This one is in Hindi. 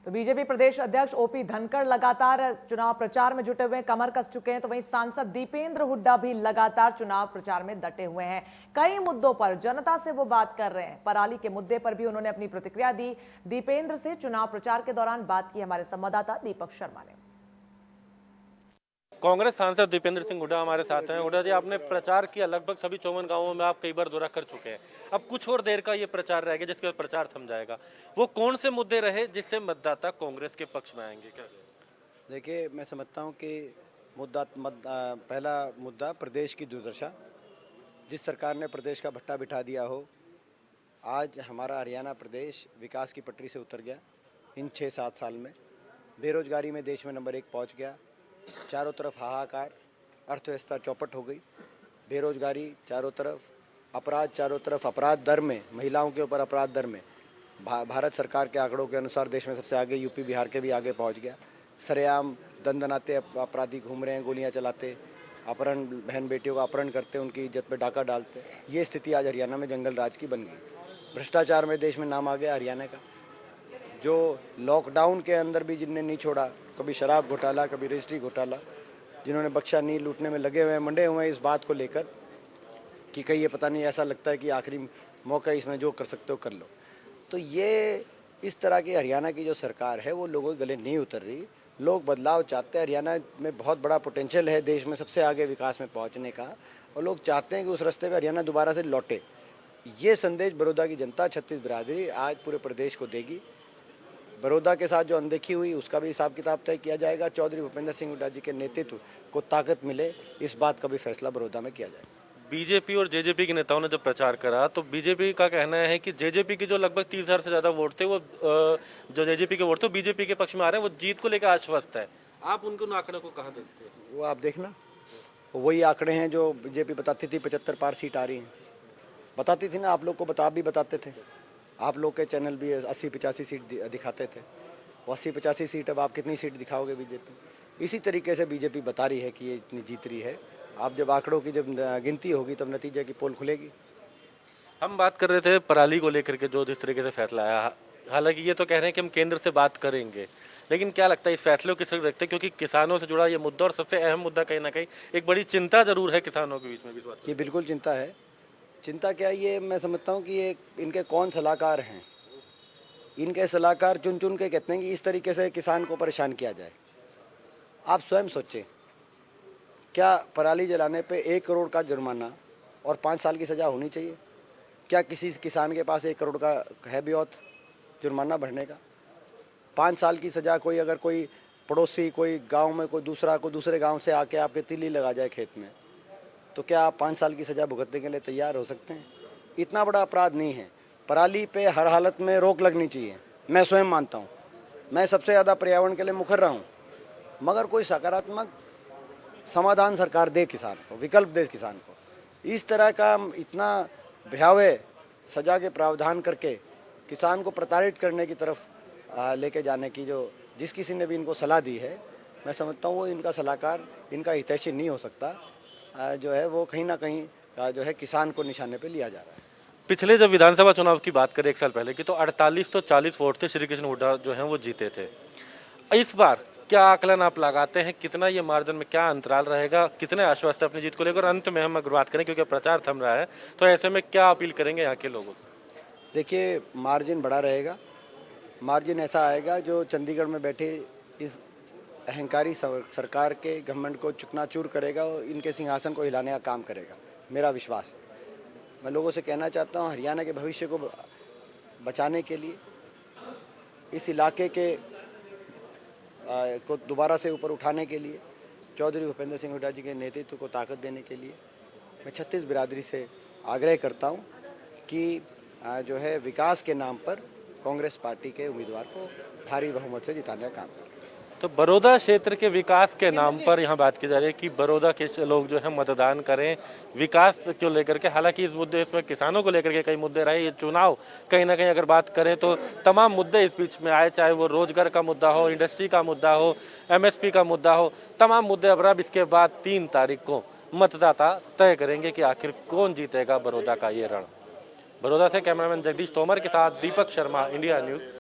तो बीजेपी प्रदेश अध्यक्ष ओपी धनखड़ लगातार चुनाव प्रचार में जुटे हुए हैं, कमर कस चुके हैं। तो वहीं सांसद दीपेंद्र हुड्डा भी लगातार चुनाव प्रचार में डटे हुए हैं। कई मुद्दों पर जनता से वो बात कर रहे हैं। पराली के मुद्दे पर भी उन्होंने अपनी प्रतिक्रिया दी। दीपेंद्र से चुनाव प्रचार के दौरान बात की हमारे संवाददाता दीपक शर्मा ने। कांग्रेस सांसद दीपेंद्र सिंह हुड्डा हमारे साथ हैं। हुड्डा जी, आपने प्रचार किया, लगभग सभी 54 गांवों में आप कई बार दौरा कर चुके हैं। अब कुछ और देर का ये प्रचार रहेगा जिसके बाद प्रचार थम जाएगा। वो कौन से मुद्दे रहे जिससे मतदाता कांग्रेस के पक्ष में आएंगे? क्या देखिए, मैं समझता हूँ कि पहला मुद्दा प्रदेश की दुर्दशा। जिस सरकार ने प्रदेश का भट्टा बिठा दिया हो, आज हमारा हरियाणा प्रदेश विकास की पटरी से उतर गया। इन 6-7 साल में बेरोजगारी में देश में नंबर 1 पहुँच गया। चारों तरफ हाहाकार, अर्थव्यवस्था चौपट हो गई। बेरोजगारी चारों तरफ, अपराध चारों तरफ, अपराध दर में, महिलाओं के ऊपर अपराध दर में भारत सरकार के आंकड़ों के अनुसार देश में सबसे आगे, यूपी बिहार के भी आगे पहुंच गया। सरेआम दंदनाते अपराधी घूम रहे हैं, गोलियां चलाते, अपहरण, बहन बेटियों का अपहरण करते, उनकी इज्जत पे डाका डालते। ये स्थिति आज हरियाणा में जंगल राज की बन गई। भ्रष्टाचार में देश में नाम आ गया हरियाणा का। जो लॉकडाउन के अंदर भी जिनने नहीं छोड़ा, कभी शराब घोटाला, कभी रजिस्ट्री घोटाला, जिन्होंने बख्शा नहीं, लूटने में लगे हुए हैं, मंडे हुए हैं इस बात को लेकर कि कहीं ये पता नहीं, ऐसा लगता है कि आखिरी मौका, इसमें जो कर सकते हो कर लो। तो ये इस तरह की हरियाणा की जो सरकार है वो लोगों के गले नहीं उतर रही। लोग बदलाव चाहते हैं। हरियाणा में बहुत बड़ा पोटेंशियल है देश में सबसे आगे विकास में पहुँचने का, और लोग चाहते हैं कि उस रास्ते पर हरियाणा दोबारा से लौटे। ये संदेश बड़ौदा की जनता, छत्तीस बिरादरी आज पूरे प्रदेश को देगी। बड़ौदा के साथ जो अनदेखी हुई उसका भी हिसाब किताब तय किया जाएगा। चौधरी भूपेंद्र सिंह हुड्डा जी के नेतृत्व को ताकत मिले, इस बात का भी फैसला बड़ौदा में किया जाएगा। बीजेपी और जेजेपी के नेताओं ने जब प्रचार करा तो बीजेपी का कहना है कि जेजेपी के जो लगभग 30,000 से ज्यादा वोट थे, वो जो जेजेपी के वोट थे बीजेपी के पक्ष में आ रहे हैं, वो जीत को लेकर आश्वस्त है। आप उनको आंकड़े को कहाँ देखते हैं? वो आप देखना, वही आंकड़े हैं जो बीजेपी बताती थी 75 पार सीट आ रही हैं। बताती थी ना, आप लोग को भी बताते थे। आप लोग के चैनल भी 80-85 सीट दिखाते थे। वो 80-85 सीट, अब आप कितनी सीट दिखाओगे बीजेपी? इसी तरीके से बीजेपी बता रही है कि ये इतनी जीत रही है। आप जब आंकड़ों की जब गिनती होगी तब नतीजे की पोल खुलेगी। हम बात कर रहे थे पराली को लेकर के, जो जिस तरीके से फैसला आया, हालांकि ये तो कह रहे हैं कि हम केंद्र से बात करेंगे, लेकिन क्या लगता है इस फैसले को किस तरह देखते हैं? क्योंकि किसानों से जुड़ा ये मुद्दा और सबसे अहम मुद्दा कहीं ना कहीं एक बड़ी चिंता जरूर है किसानों के बीच में भी। ये बिल्कुल चिंता है। चिंता क्या है, ये मैं समझता हूँ कि ये इनके कौन सलाहकार हैं। इनके सलाहकार चुन चुन के कहते हैं कि इस तरीके से किसान को परेशान किया जाए। आप स्वयं सोचें, क्या पराली जलाने पे 1 करोड़ का जुर्माना और 5 साल की सज़ा होनी चाहिए? क्या किसी किसान के पास 1 करोड़ का है ब्यौत जुर्माना भरने का? 5 साल की सज़ा, कोई अगर कोई पड़ोसी, कोई गांव में कोई दूसरे गांव से आके आपके तिल्ली लगा जाए खेत में, तो क्या आप 5 साल की सज़ा भुगतने के लिए तैयार हो सकते हैं? इतना बड़ा अपराध नहीं है। पराली पे हर हालत में रोक लगनी चाहिए, मैं स्वयं मानता हूँ। मैं सबसे ज़्यादा पर्यावरण के लिए मुखर रहा हूँ, मगर कोई सकारात्मक समाधान सरकार दे किसान को, विकल्प दे किसान को। इस तरह का इतना भयावह सजा के प्रावधान करके किसान को प्रताड़ित करने की तरफ लेके जाने की जिस किसी ने भी इनको सलाह दी है, मैं समझता हूँ वो इनका सलाहकार, इनका हितैषी नहीं हो सकता। जो है वो कहीं ना कहीं जो है किसान को निशाने पे लिया जा रहा है। पिछले जब विधानसभा चुनाव की बात करें 1 साल पहले की, तो 48 तो 40 वोट थे, श्री कृष्ण हुड्डा जो हैं वो जीते थे। इस बार क्या आकलन आप लगाते हैं, कितना ये मार्जिन में क्या अंतराल रहेगा, कितने आश्वस्त है अपनी जीत को लेकर? अंत में हम अगर बात करें, क्योंकि प्रचार थम रहा है, तो ऐसे में क्या अपील करेंगे यहाँ के लोगों को? देखिए, मार्जिन बड़ा रहेगा। मार्जिन ऐसा आएगा जो चंडीगढ़ में बैठे इस अहंकारी सरकार के घमंड को चुकनाचूर करेगा और इनके सिंहासन को हिलाने का काम करेगा, मेरा विश्वास है। मैं लोगों से कहना चाहता हूँ, हरियाणा के भविष्य को बचाने के लिए, इस इलाके के को दोबारा से ऊपर उठाने के लिए, चौधरी भूपेंद्र सिंह हुड्डा जी के नेतृत्व को ताकत देने के लिए मैं छत्तीस बिरादरी से आग्रह करता हूँ कि जो है विकास के नाम पर कांग्रेस पार्टी के उम्मीदवार को भारी बहुमत से जिताने का काम करें। तो बड़ौदा क्षेत्र के विकास के नाम पर यहाँ बात की जा रही है कि बड़ौदा के लोग जो है मतदान करें विकास को लेकर के। हालांकि इस मुद्दे, इसमें किसानों को लेकर के कई मुद्दे रहे। ये चुनाव कहीं ना कहीं अगर बात करें तो तमाम मुद्दे इस बीच में आए, चाहे वो रोजगार का मुद्दा हो, इंडस्ट्री का मुद्दा हो, MSP का मुद्दा हो, तमाम मुद्दे। अब इसके बाद 3 तारीख को मतदाता तय करेंगे कि आखिर कौन जीतेगा बड़ौदा का ये रण। बड़ौदा से कैमरामैन जगदीश तोमर के साथ दीपक शर्मा, इंडिया न्यूज।